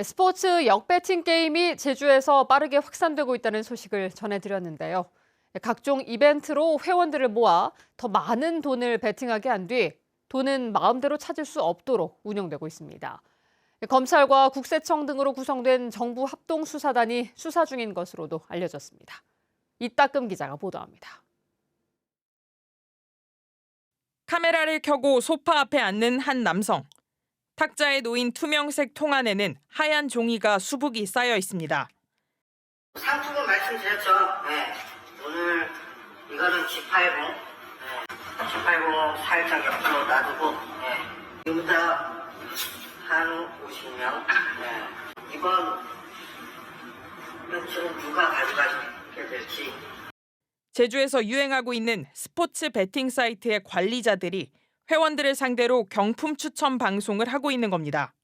스포츠 역배팅 게임이 제주에서 빠르게 확산되고 있다는 소식을 전해드렸는데요. 각종 이벤트로 회원들을 모아 더 많은 돈을 베팅하게 한 뒤 돈은 마음대로 찾을 수 없도록 운영되고 있습니다. 검찰과 국세청 등으로 구성된 정부 합동수사단이 수사 중인 것으로도 알려졌습니다. 이따금 기자가 보도합니다. 카메라를 켜고 소파 앞에 앉는 한 남성. 탁자에 놓인 투명색 통 안에는 하얀 종이가 수북이 쌓여 있습니다. 상품은 말씀드렸죠. 네. 오늘 이거는 G80. G80 살짝 옆으로 놔두고, 이거보다 한 50명. 이번 벤츠는 누가 가져가게 될지. 제주에서 유행하고 있는 스포츠 베팅 사이트의 관리자들이 회원들을 상대로 경품 추첨 방송을 하고 있는 겁니다.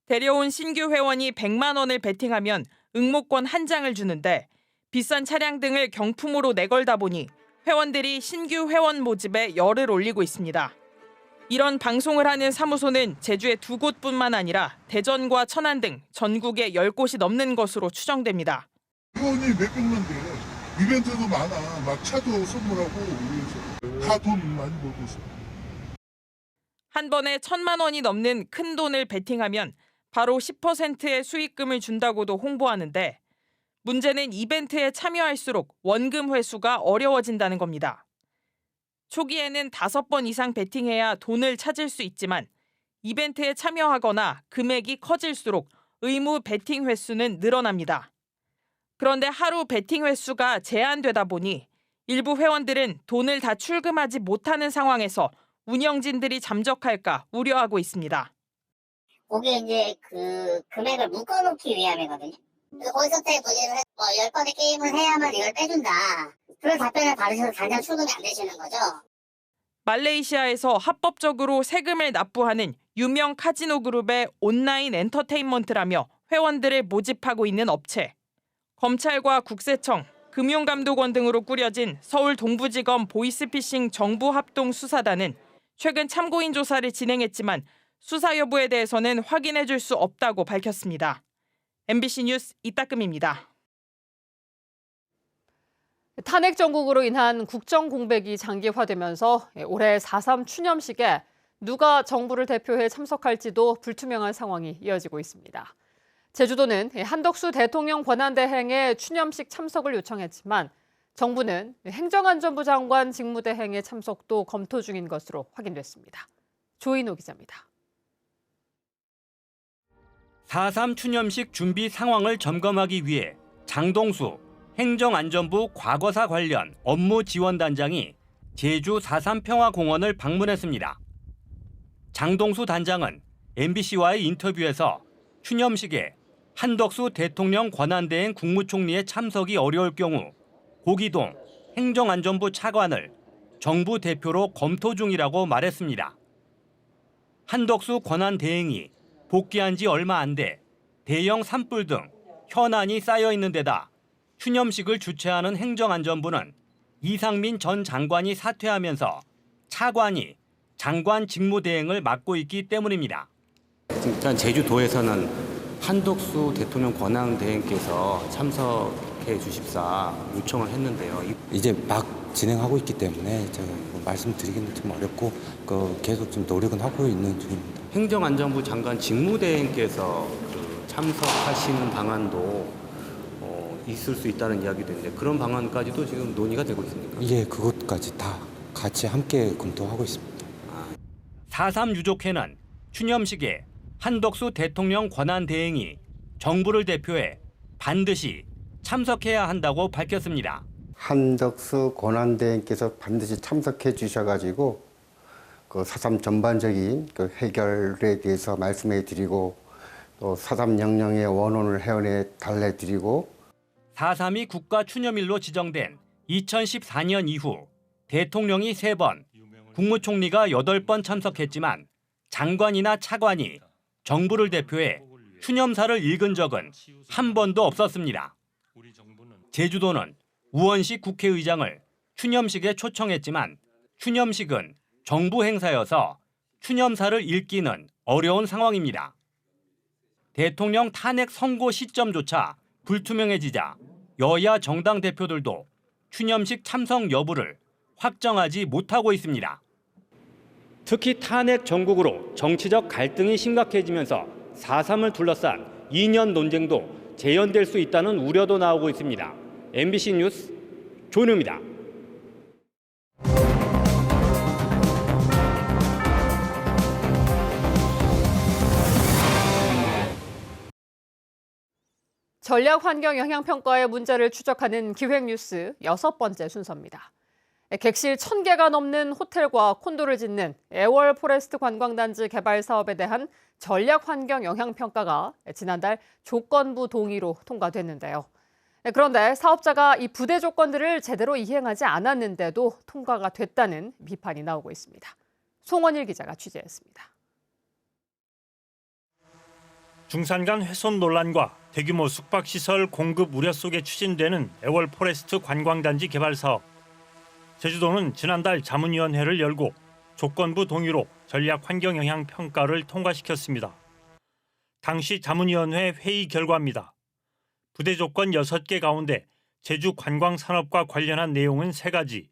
데려온 신규 회원이 100만 원을 베팅하면 응모권 한 장을 주는데 비싼 차량 등을 경품으로 내걸다 보니 회원들이 신규 회원 모집에 열을 올리고 있습니다. 이런 방송을 하는 사무소는 제주의 2곳뿐만 아니라 대전과 천안 등 전국에 10곳이 넘는 것으로 추정됩니다. 회원이 몇백만 돼. 이벤트도 많아. 막 차도 선물하고 그래서 다 돈 많이 벌고 있어. 한 번에 1,000만 원이 넘는 큰 돈을 베팅하면 바로 10%의 수익금을 준다고도 홍보하는데 문제는 이벤트에 참여할수록 원금 회수가 어려워진다는 겁니다. 초기에는 5번 이상 베팅해야 돈을 찾을 수 있지만 이벤트에 참여하거나 금액이 커질수록 의무 베팅 횟수는 늘어납니다. 그런데 하루 베팅 횟수가 제한되다 보니 일부 회원들은 돈을 다 출금하지 못하는 상황에서 운영진들이 잠적할까 우려하고 있습니다. 그게 이제 그 금액을 묶어놓기 위함이거든요. 그래서 거기서부터 보기는 10번의 게임을 해야만 이걸 빼준다. 그런 답변을 받으셔서 당장 출금이 안 되시는 거죠. 말레이시아에서 합법적으로 세금을 납부하는 유명 카지노 그룹의 온라인 엔터테인먼트라며 회원들을 모집하고 있는 업체. 검찰과 국세청, 금융감독원 등으로 꾸려진 서울 동부지검 보이스피싱 정부 합동 수사단은 최근 참고인 조사를 진행했지만 수사 여부에 대해서는 확인해 줄 수 없다고 밝혔습니다. MBC 뉴스 이따금입니다. 탄핵 정국으로 인한 국정 공백이 장기화되면서 올해 4.3 추념식에 누가 정부를 대표해 참석할지도 불투명한 상황이 이어지고 있습니다. 제주도는 한덕수 대통령 권한대행의 추념식 참석을 요청했지만 정부는 행정안전부 장관 직무대행의 참석도 검토 중인 것으로 확인됐습니다. 조인호 기자입니다. 4.3 추념식 준비 상황을 점검하기 위해 장동수 행정안전부 과거사 관련 업무지원단장이 제주 4.3 평화공원을 방문했습니다. 장동수 단장은 MBC와의 인터뷰에서 추념식에 한덕수 대통령 권한대행 국무총리의 참석이 어려울 경우 고기동 행정안전부 차관을 정부 대표로 검토 중이라고 말했습니다. 한덕수 권한대행이 복귀한 지 얼마 안 돼 대형 산불 등 현안이 쌓여 있는 데다 추념식을 주최하는 행정안전부는 이상민 전 장관이 사퇴하면서 차관이 장관 직무대행을 맡고 있기 때문입니다. 일단 제주도에서는 한덕수 대통령 권한대행께서 참석해 주십사 요청을 했는데요. 이제 막 진행하고 있기 때문에 제가 말씀드리기는 좀 어렵고 계속 좀 노력은 하고 있는 중입니다. 행정안전부 장관 직무대행께서 참석하시는 방안도 있을 수 있다는 이야기도 있는데 그런 방안까지도 지금 논의가 되고 있습니까? 예, 그것까지 다 같이 함께 검토하고 있습니다. 4.3 유족회는 추념식에 한덕수 대통령 권한대행이 정부를 대표해 반드시 참석해야 한다고 밝혔습니다. 한덕수 권한대행께서 반드시 참석해 주셔가지고 그 4.3 전반적인 그 해결에 대해서 말씀해 드리고 또 4.3 영령의 원혼을 회원에 달래드리고 4.3이 국가 추념일로 지정된 2014년 이후 대통령이 3번, 국무총리가 8번 참석했지만 장관이나 차관이 정부를 대표해 추념사를 읽은 적은 한 번도 없었습니다. 제주도는 우원식 국회의장을 추념식에 초청했지만 추념식은 정부 행사여서 추념사를 읽기는 어려운 상황입니다. 대통령 탄핵 선고 시점조차 불투명해지자 여야 정당 대표들도 추념식 참석 여부를 확정하지 못하고 있습니다. 특히 탄핵 정국으로 정치적 갈등이 심각해지면서 4.3을 둘러싼 2년 논쟁도 재연될 수 있다는 우려도 나오고 있습니다. MBC 뉴스 조은우입니다. 전략환경영향평가의 문제를 추적하는 기획뉴스 6번째 순서입니다. 객실 1,000개가 넘는 호텔과 콘도를 짓는 애월 포레스트 관광단지 개발 사업에 대한 전략환경영향평가가 지난달 조건부 동의로 통과됐는데요. 그런데 사업자가 이 부대 조건들을 제대로 이행하지 않았는데도 통과가 됐다는 비판이 나오고 있습니다. 송원일 기자가 취재했습니다. 중산간 훼손 논란과 대규모 숙박시설 공급 우려 속에 추진되는 애월 포레스트 관광단지 개발 사업. 제주도는 지난달 자문위원회를 열고 조건부 동의로 전략 환경 영향 평가를 통과시켰습니다. 당시 자문위원회 회의 결과입니다. 부대 조건 6개 가운데 제주 관광 산업과 관련한 내용은 3가지.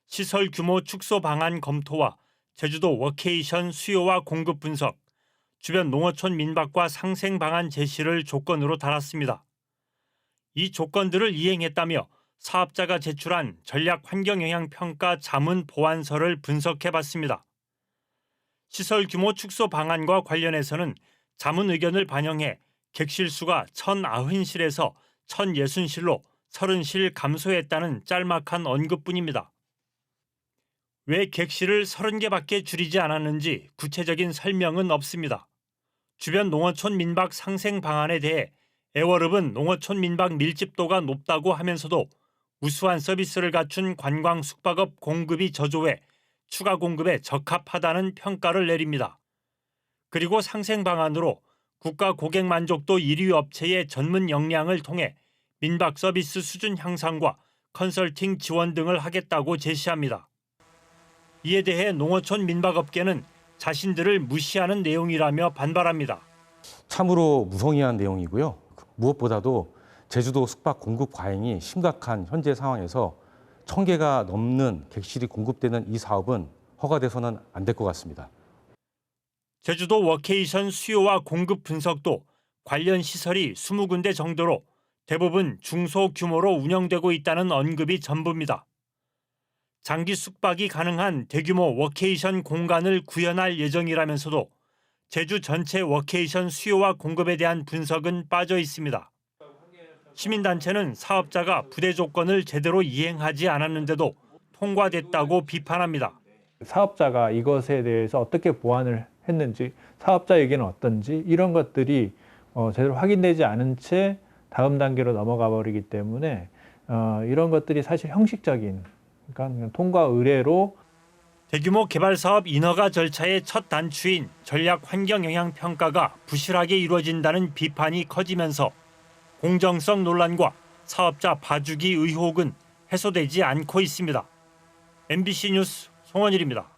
시설 규모 축소 방안 검토와 제주도 워케이션 수요와 공급 분석, 주변 농어촌 민박과 상생 방안 제시를 조건으로 달았습니다. 이 조건들을 이행했다며 사업자가 제출한 전략 환경 영향 평가 자문 보완서를 분석해 봤습니다. 시설 규모 축소 방안과 관련해서는 자문 의견을 반영해 객실 수가 1,090실에서 1,060실로 30실 감소했다는 짤막한 언급뿐입니다. 왜 객실을 30개밖에 줄이지 않았는지 구체적인 설명은 없습니다. 주변 농어촌 민박 상생 방안에 대해 애월읍은 농어촌 민박 밀집도가 높다고 하면서도 우수한 서비스를 갖춘 관광 숙박업 공급이 저조해 추가 공급에 적합하다는 평가를 내립니다. 그리고 상생 방안으로 국가 고객 만족도 1위 업체의 전문 역량을 통해 민박 서비스 수준 향상과 컨설팅 지원 등을 하겠다고 제시합니다. 이에 대해 농어촌 민박업계는 자신들을 무시하는 내용이라며 반발합니다. 참으로 무성의한 내용이고요. 무엇보다도 제주도 숙박 공급 과잉이 심각한 현재 상황에서 1,000개가 넘는 객실이 공급되는 이 사업은 허가돼서는 안 될 것 같습니다. 제주도 워케이션 수요와 공급 분석도 관련 시설이 20군데 정도로 대부분 중소규모로 운영되고 있다는 언급이 전부입니다. 장기 숙박이 가능한 대규모 워케이션 공간을 구현할 예정이라면서도 제주 전체 워케이션 수요와 공급에 대한 분석은 빠져 있습니다. 시민단체는 사업자가 부대 조건을 제대로 이행하지 않았는데도 통과됐다고 비판합니다. 사업자가 이것에 대해서 어떻게 보완을 했는지, 사업자 얘기는 어떤지 이런 것들이 제대로 확인되지 않은 채 다음 단계로 넘어가 버리기 때문에 이런 것들이 사실 형식적인, 그러니까 그냥 통과 의례로 대규모 개발 사업 인허가 절차의 첫 단추인 전략 환경 영향 평가가 부실하게 이루어진다는 비판이 커지면서 공정성 논란과 사업자 봐주기 의혹은 해소되지 않고 있습니다. MBC 뉴스 송원일입니다.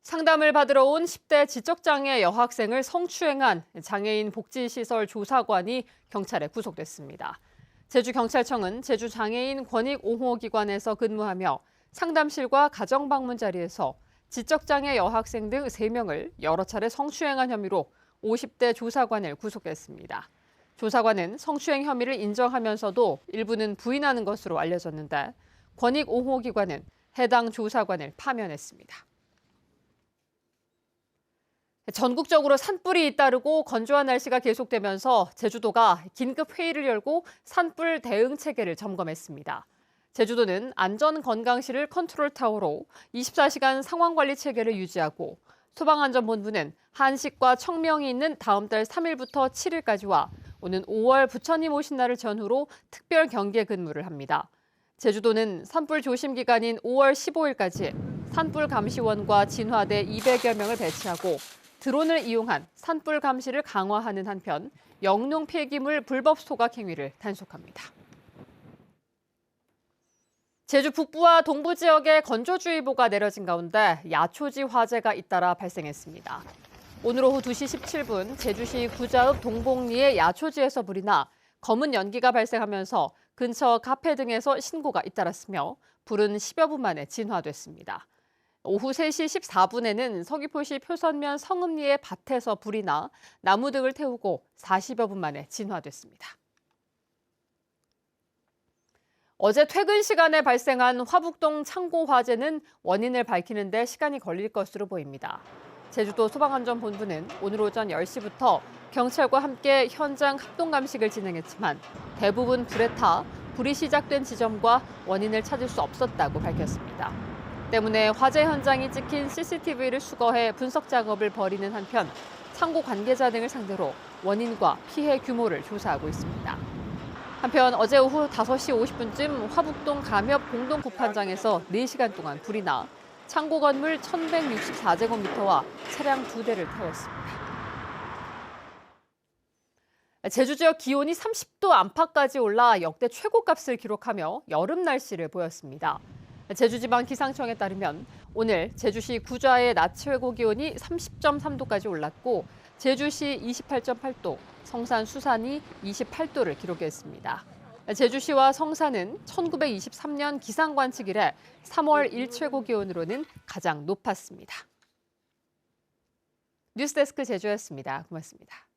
상담을 받으러 온 10대 지적장애 여학생을 성추행한 장애인 복지시설 조사관이 경찰에 구속됐습니다. 제주경찰청은 제주장애인 권익 옹호기관에서 근무하며 상담실과 가정방문 자리에서 지적장애 여학생 등 3명을 여러 차례 성추행한 혐의로 50대 조사관을 구속했습니다. 조사관은 성추행 혐의를 인정하면서도 일부는 부인하는 것으로 알려졌는데 권익 옹호기관은 해당 조사관을 파면했습니다. 전국적으로 산불이 잇따르고 건조한 날씨가 계속되면서 제주도가 긴급 회의를 열고 산불 대응 체계를 점검했습니다. 제주도는 안전건강실을 컨트롤타워로 24시간 상황관리 체계를 유지하고 소방안전본부는 한식과 청명이 있는 다음 달 3일부터 7일까지와 오는 5월 부처님 오신 날을 전후로 특별 경계 근무를 합니다. 제주도는 산불 조심 기간인 5월 15일까지 산불 감시원과 진화대 200여 명을 배치하고 드론을 이용한 산불 감시를 강화하는 한편 영농 폐기물 불법 소각 행위를 단속합니다. 제주 북부와 동부 지역에 건조주의보가 내려진 가운데 야초지 화재가 잇따라 발생했습니다. 오늘 오후 2시 17분 제주시 구자읍 동복리의 야초지에서 불이 나 검은 연기가 발생하면서 근처 카페 등에서 신고가 잇따랐으며 불은 10여 분 만에 진화됐습니다. 오후 3시 14분에는 서귀포시 표선면 성읍리의 밭에서 불이 나 나무 등을 태우고 40여 분 만에 진화됐습니다. 어제 퇴근 시간에 발생한 화북동 창고 화재는 원인을 밝히는 데 시간이 걸릴 것으로 보입니다. 제주도 소방안전본부는 오늘 오전 10시부터 경찰과 함께 현장 합동 감식을 진행했지만 대부분 불에 타 불이 시작된 지점과 원인을 찾을 수 없었다고 밝혔습니다. 때문에 화재 현장이 찍힌 CCTV를 수거해 분석 작업을 벌이는 한편 창고 관계자 등을 상대로 원인과 피해 규모를 조사하고 있습니다. 한편 어제 오후 5시 50분쯤 화북동 감협 공동구판장에서 4시간 동안 불이 나 창고 건물 1,164제곱미터와 차량 2대를 태웠습니다. 제주 지역 기온이 30도 안팎까지 올라 역대 최고값을 기록하며 여름 날씨를 보였습니다. 제주지방기상청에 따르면 오늘 제주시 구좌의 낮 최고 기온이 30.3도까지 올랐고 제주시 28.8도, 성산 수산이 28도를 기록했습니다. 제주시와 성산은 1923년 기상관측 이래 3월 1최고 기온으로는 가장 높았습니다. 뉴스데스크 제주였습니다. 고맙습니다.